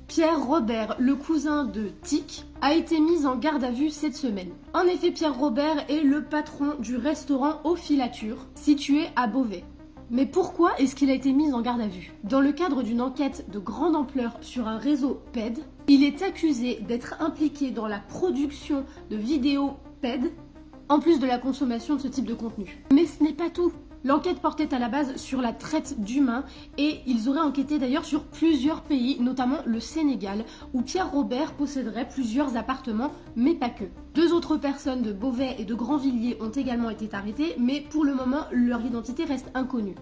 Pierre Robert, le cousin de Tic, a été mis en garde à vue cette semaine. En effet, Pierre Robert est le patron du restaurant Aux Filatures, situé à Beauvais. Mais pourquoi est-ce qu'il a été mis en garde à vue? Dans le cadre d'une enquête de grande ampleur sur un réseau PED, il est accusé d'être impliqué dans la production de vidéos PED, en plus de la consommation de ce type de contenu. Mais ce n'est pas tout. L'enquête portait à la base sur la traite d'humains et ils auraient enquêté d'ailleurs sur plusieurs pays, notamment le Sénégal, où Pierre Robert posséderait plusieurs appartements, mais pas que. 2 autres personnes de Beauvais et de Grandvilliers ont également été arrêtées, mais pour le moment, leur identité reste inconnue.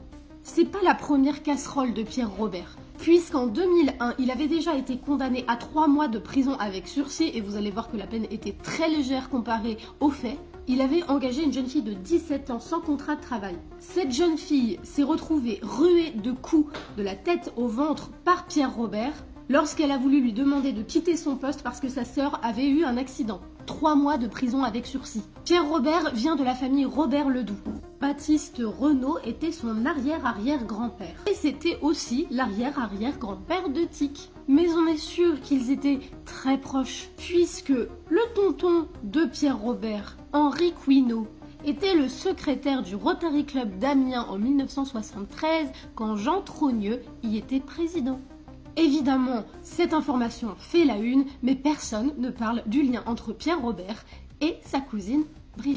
C'est pas la première casserole de Pierre Robert, puisqu'en 2001, il avait déjà été condamné à 3 mois de prison avec sursis, et vous allez voir que la peine était très légère comparée aux faits. Il avait engagé une jeune fille de 17 ans sans contrat de travail. Cette jeune fille s'est retrouvée ruée de coups de la tête au ventre par Pierre Robert lorsqu'elle a voulu lui demander de quitter son poste parce que sa sœur avait eu un accident. 3 mois de prison avec sursis. Pierre Robert vient de la famille Robert Ledoux. Baptiste Renaud était son arrière-arrière-grand-père. Et c'était aussi l'arrière-arrière-grand-père de Tic. Mais on est sûr qu'ils étaient très proches, puisque le tonton de Pierre Robert, Henri Quinault, était le secrétaire du Rotary Club d'Amiens en 1973 quand Jean Trogneux y était président. Évidemment, cette information fait la une, mais personne ne parle du lien entre Pierre Robert et sa cousine Brigitte.